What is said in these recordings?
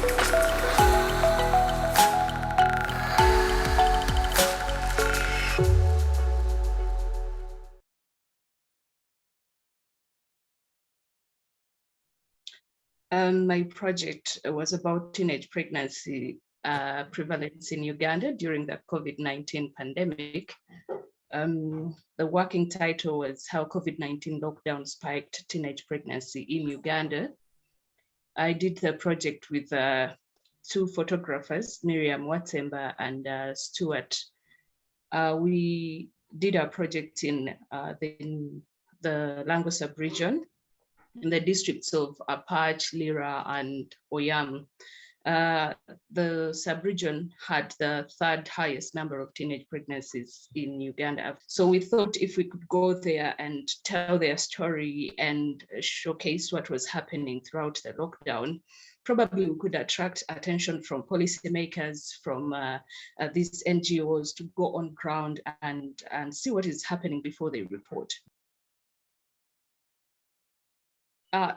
My project was about teenage pregnancy prevalence in Uganda during the COVID-19 pandemic. The working title was How COVID-19 Lockdown Spiked Teenage Pregnancy in Uganda. I did the project with two photographers, Miriam Watsemba and Stuart. We did our project in the Lango sub-region, in the districts of Apach, Lira, and Oyam. The sub-region had the third highest number of teenage pregnancies in Uganda. So we thought if we could go there and tell their story and showcase what was happening throughout the lockdown, probably we could attract attention from policymakers, from these NGOs to go on ground and see what is happening before they report.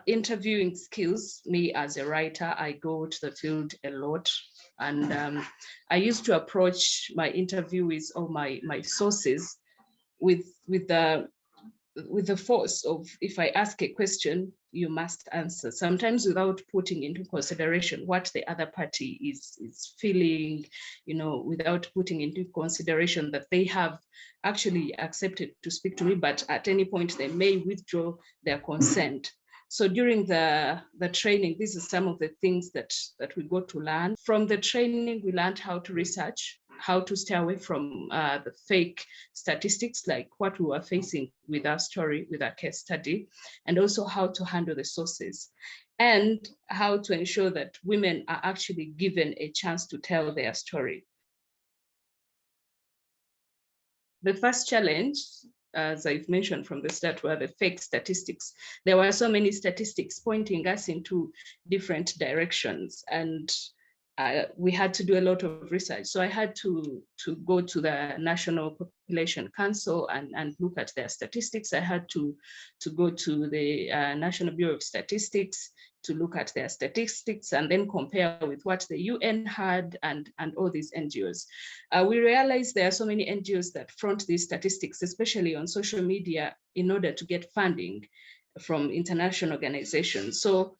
Interviewing skills, me as a writer, I go to the field a lot, and I used to approach my interviewees or my sources with the force of, if I ask a question, you must answer, sometimes without putting into consideration what the other party is feeling, without putting into consideration that they have actually accepted to speak to me, but at any point they may withdraw their consent. So during the training, this is some of the things that we got to learn. From the training, we learned how to research, how to stay away from the fake statistics, like what we were facing with our story, with our case study, and also how to handle the sources, and how to ensure that women are actually given a chance to tell their story. The first challenge, as I've mentioned from the start, were the fake statistics. There were so many statistics pointing us into different directions, and we had to do a lot of research. So I had to go to the National Population Council and look at their statistics. I had to go to the National Bureau of Statistics to look at their statistics and then compare with what the UN had and all these NGOs. We realized there are so many NGOs that front these statistics, especially on social media, in order to get funding from international organizations. So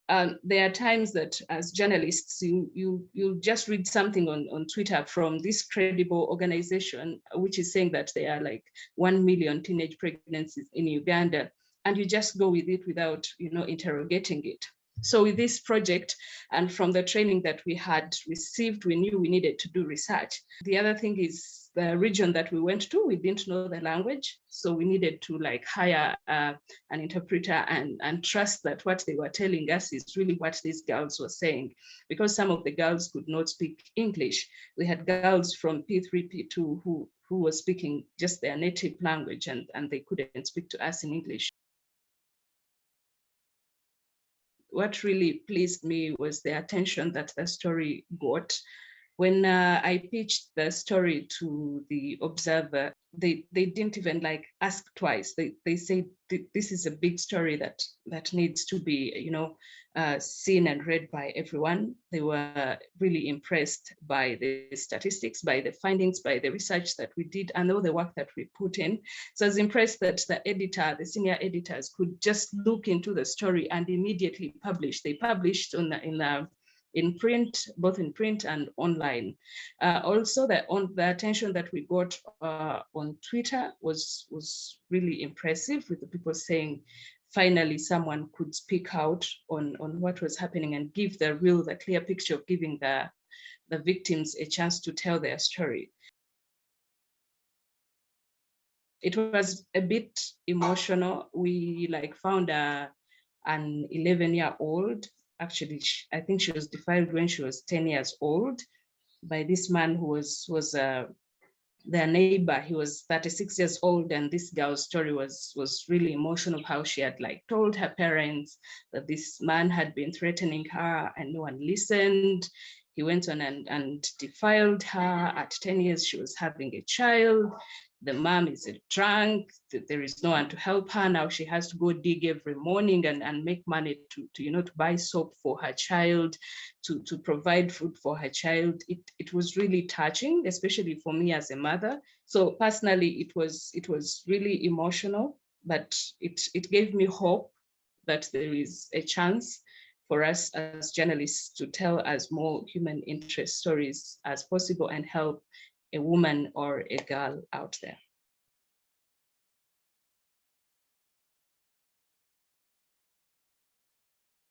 there are times that as journalists, you just read something on Twitter from this credible organization, which is saying that there are like 1 million teenage pregnancies in Uganda, and you just go with it without interrogating it. So with this project and from the training that we had received, we knew we needed to do research. The other thing is the region that we went to, we didn't know the language. So we needed to hire an interpreter and trust that what they were telling us is really what these girls were saying, because some of the girls could not speak English. We had girls from P3, P2 who were speaking just their native language, and they couldn't speak to us in English. What really pleased me was the attention that the story got. When I pitched the story to the Observer, they didn't even ask twice. They said this is a big story that needs to be seen and read by everyone. They were really impressed by the statistics, by the findings, by the research that we did, and all the work that we put in. So I was impressed that the senior editors could just look into the story and immediately publish. They published in print, both in print and online. Also, the attention that we got on Twitter was really impressive, with the people saying, finally, someone could speak out on what was happening and give the clear picture of giving the victims a chance to tell their story. It was a bit emotional. We found an 11-year-old. Actually, I think she was defiled when she was 10 years old by this man who was their neighbor. He was 36 years old, and this girl's story was really emotional, how she had told her parents that this man had been threatening her and no one listened. He went on and defiled her. At 10 years, she was having a child. the mom is drunk, there is no one to help her. Now she has to go dig every morning and make money to buy soap for her child, to provide food for her child. It was really touching, especially for me as a mother. So personally, it was really emotional, but it gave me hope that there is a chance for us as journalists to tell as more human interest stories as possible and help a woman or a girl out there.